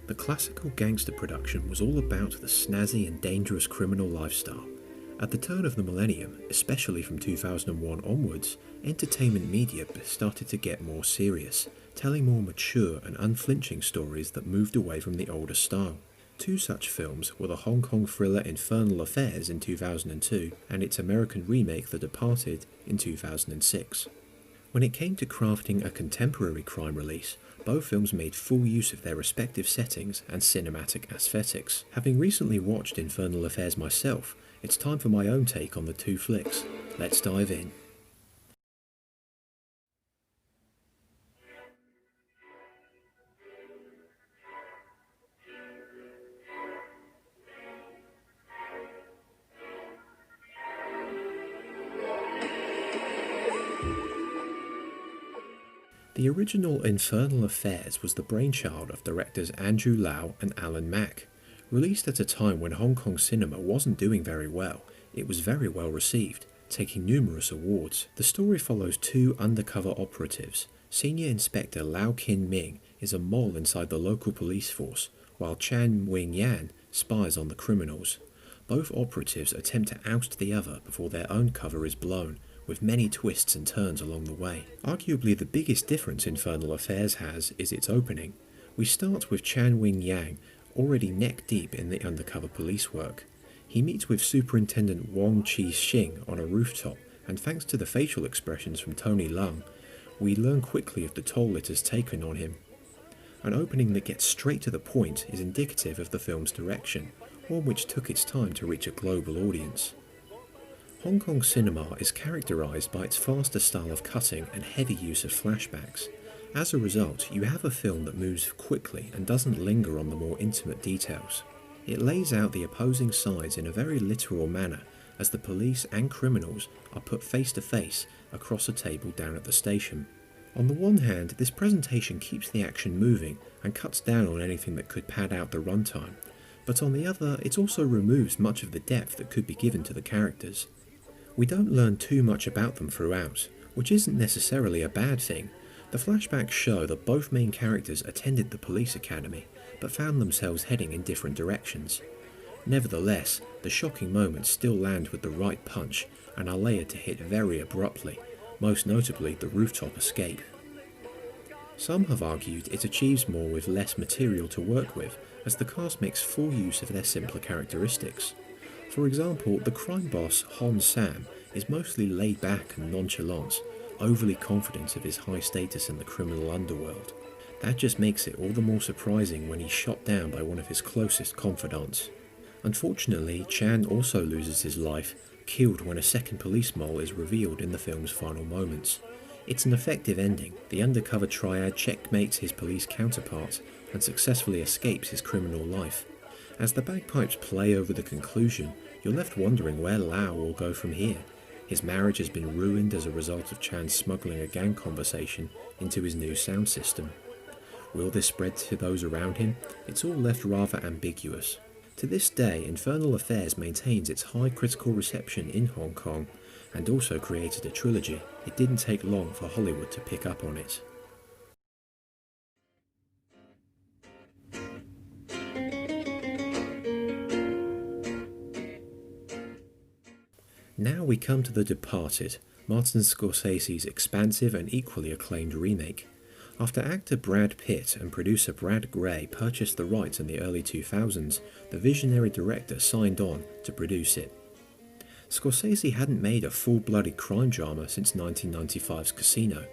The classical gangster production was all about the snazzy and dangerous criminal lifestyle. At the turn of the millennium, especially from 2001 onwards, entertainment media started to get more serious, telling more mature and unflinching stories that moved away from the older style. Two such films were the Hong Kong thriller Infernal Affairs in 2002 and its American remake The Departed in 2006. When it came to crafting a contemporary crime release, both films made full use of their respective settings and cinematic aesthetics. Having recently watched Infernal Affairs myself, it's time for my own take on the two flicks. Let's dive in. The original Infernal Affairs was the brainchild of directors Andrew Lau and Alan Mak. Released at a time when Hong Kong cinema wasn't doing very well, it was very well received, taking numerous awards. The story follows two undercover operatives. Senior Inspector Lau Kin Ming is a mole inside the local police force, while Chan Wing Yan spies on the criminals. Both operatives attempt to oust the other before their own cover is blown, with many twists and turns along the way. Arguably the biggest difference Infernal Affairs has is its opening. We start with Chan Wing Yang, already neck deep in the undercover police work. He meets with Superintendent Wong Chi Shing on a rooftop, and thanks to the facial expressions from Tony Leung, we learn quickly of the toll it has taken on him. An opening that gets straight to the point is indicative of the film's direction, one which took its time to reach a global audience. Hong Kong cinema is characterised by its faster style of cutting and heavy use of flashbacks. As a result, you have a film that moves quickly and doesn't linger on the more intimate details. It lays out the opposing sides in a very literal manner, as the police and criminals are put face to face across a table down at the station. On the one hand, this presentation keeps the action moving and cuts down on anything that could pad out the runtime, but on the other, it also removes much of the depth that could be given to the characters. We don't learn too much about them throughout, which isn't necessarily a bad thing. The flashbacks show that both main characters attended the police academy, but found themselves heading in different directions. Nevertheless, the shocking moments still land with the right punch and are layered to hit very abruptly, most notably the rooftop escape. Some have argued it achieves more with less material to work with, as the cast makes full use of their simpler characteristics. For example, the crime boss Hon Sam is mostly laid back and nonchalant, overly confident of his high status in the criminal underworld. That just makes it all the more surprising when he's shot down by one of his closest confidants. Unfortunately, Chan also loses his life, killed when a second police mole is revealed in the film's final moments. It's an effective ending. The undercover triad checkmates his police counterpart and successfully escapes his criminal life. As the bagpipes play over the conclusion, you're left wondering where Lau will go from here. His marriage has been ruined as a result of Chan smuggling a gang conversation into his new sound system. Will this spread to those around him? It's all left rather ambiguous. To this day, Infernal Affairs maintains its high critical reception in Hong Kong, and also created a trilogy. It didn't take long for Hollywood to pick up on it. Now we come to The Departed, Martin Scorsese's expansive and equally acclaimed remake. After actor Brad Pitt and producer Brad Gray purchased the rights in the early 2000s, the visionary director signed on to produce it. Scorsese hadn't made a full-blooded crime drama since 1995's Casino,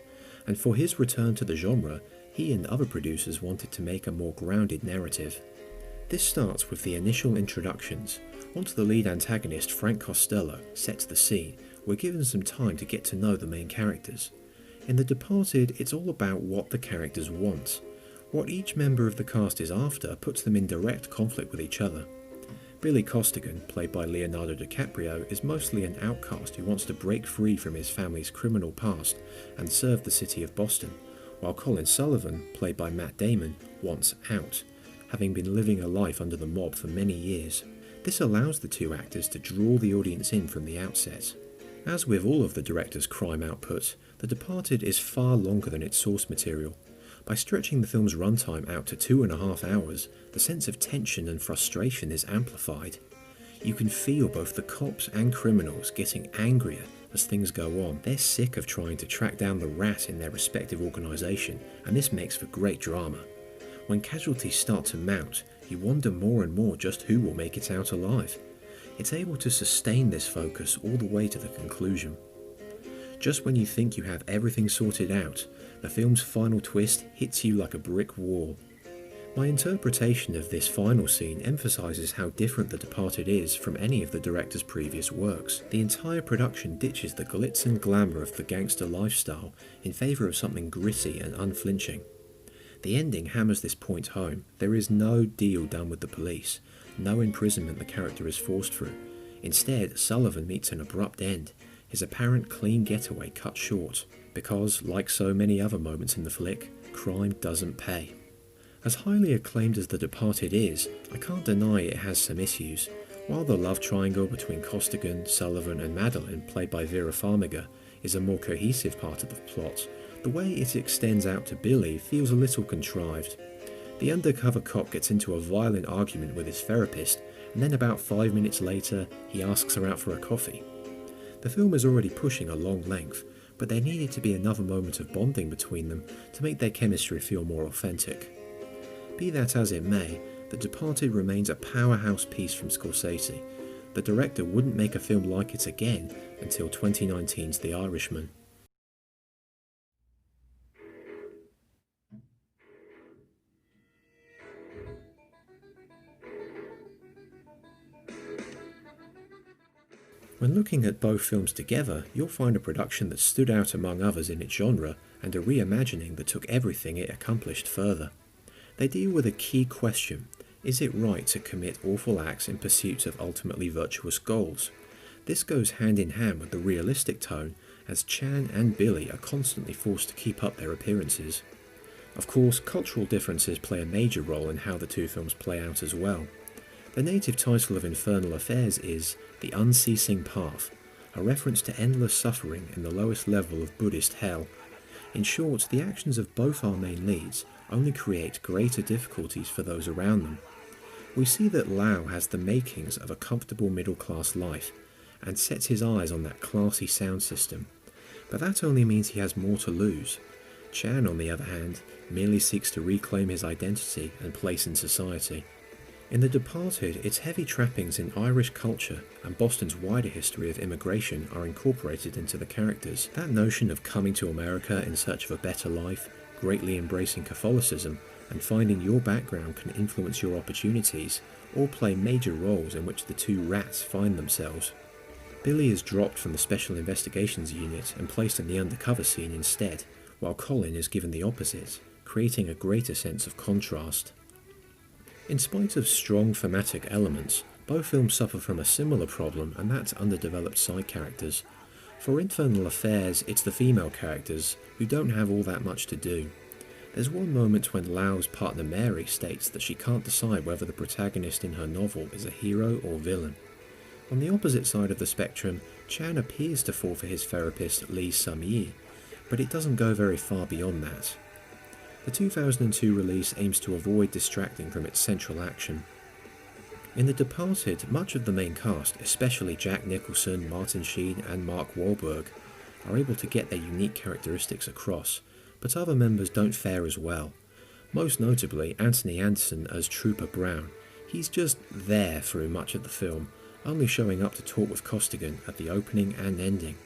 and for his return to the genre, he and other producers wanted to make a more grounded narrative. This starts with the initial introductions. Once the lead antagonist Frank Costello sets the scene, we're given some time to get to know the main characters. In The Departed, it's all about what the characters want. What each member of the cast is after puts them in direct conflict with each other. Billy Costigan, played by Leonardo DiCaprio, is mostly an outcast who wants to break free from his family's criminal past and serve the city of Boston, while Colin Sullivan, played by Matt Damon, wants out, having been living a life under the mob for many years. This allows the two actors to draw the audience in from the outset. As with all of the director's crime output, The Departed is far longer than its source material. By stretching the film's runtime out to 2.5 hours, the sense of tension and frustration is amplified. You can feel both the cops and criminals getting angrier as things go on. They're sick of trying to track down the rat in their respective organisation, and this makes for great drama. When casualties start to mount, you wonder more and more just who will make it out alive. It's able to sustain this focus all the way to the conclusion. Just when you think you have everything sorted out, the film's final twist hits you like a brick wall. My interpretation of this final scene emphasises how different The Departed is from any of the director's previous works. The entire production ditches the glitz and glamour of the gangster lifestyle in favour of something gritty and unflinching. The ending hammers this point home. There is no deal done with the police, no imprisonment the character is forced through. Instead, Sullivan meets an abrupt end, his apparent clean getaway cut short, because, like so many other moments in the flick, crime doesn't pay. As highly acclaimed as The Departed is, I can't deny it has some issues. While the love triangle between Costigan, Sullivan and Madeline, played by Vera Farmiga, is a more cohesive part of the plot, the way it extends out to Billy feels a little contrived. The undercover cop gets into a violent argument with his therapist, and then about 5 minutes later, he asks her out for a coffee. The film is already pushing a long length, but there needed to be another moment of bonding between them to make their chemistry feel more authentic. Be that as it may, The Departed remains a powerhouse piece from Scorsese. The director wouldn't make a film like it again until 2019's The Irishman. When looking at both films together, you'll find a production that stood out among others in its genre and a reimagining that took everything it accomplished further. They deal with a key question: is it right to commit awful acts in pursuit of ultimately virtuous goals? This goes hand in hand with the realistic tone, as Chan and Billy are constantly forced to keep up their appearances. Of course, cultural differences play a major role in how the two films play out as well. The native title of Infernal Affairs is The Unceasing Path, a reference to endless suffering in the lowest level of Buddhist hell. In short, the actions of both our main leads only create greater difficulties for those around them. We see that Lau has the makings of a comfortable middle-class life, and sets his eyes on that classy sound system. But that only means he has more to lose. Chan, on the other hand, merely seeks to reclaim his identity and place in society. In The Departed, its heavy trappings in Irish culture and Boston's wider history of immigration are incorporated into the characters. That notion of coming to America in search of a better life, greatly embracing Catholicism, and finding your background can influence your opportunities, all play major roles in which the two rats find themselves. Billy is dropped from the Special Investigations Unit and placed in the undercover scene instead, while Colin is given the opposite, creating a greater sense of contrast. In spite of strong thematic elements, both films suffer from a similar problem, and that's underdeveloped side characters. For Infernal Affairs, it's the female characters who don't have all that much to do. There's one moment when Lau's partner Mary states that she can't decide whether the protagonist in her novel is a hero or villain. On the opposite side of the spectrum, Chan appears to fall for his therapist Lee Sum-yi, but it doesn't go very far beyond that. The 2002 release aims to avoid distracting from its central action. In The Departed, much of the main cast, especially Jack Nicholson, Martin Sheen and Mark Wahlberg, are able to get their unique characteristics across, but other members don't fare as well. Most notably, Anthony Anderson as Trooper Brown. He's just there through much of the film, only showing up to talk with Costigan at the opening and ending.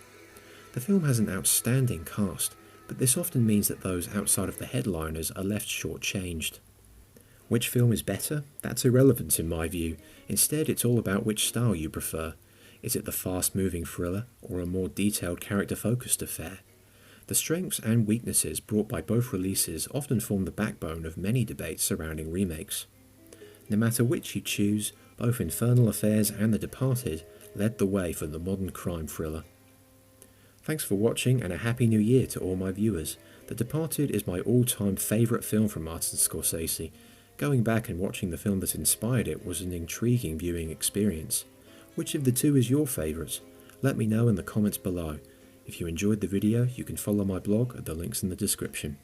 The film has an outstanding cast, but this often means that those outside of the headliners are left short-changed. Which film is better? That's irrelevant in my view. Instead, it's all about which style you prefer. Is it the fast-moving thriller, or a more detailed character-focused affair? The strengths and weaknesses brought by both releases often form the backbone of many debates surrounding remakes. No matter which you choose, both Infernal Affairs and The Departed led the way for the modern crime thriller. Thanks for watching, and a Happy New Year to all my viewers. The Departed is my all-time favourite film from Martin Scorsese. Going back and watching the film that inspired it was an intriguing viewing experience. Which of the two is your favourite? Let me know in the comments below. If you enjoyed the video, you can follow my blog at the links in the description.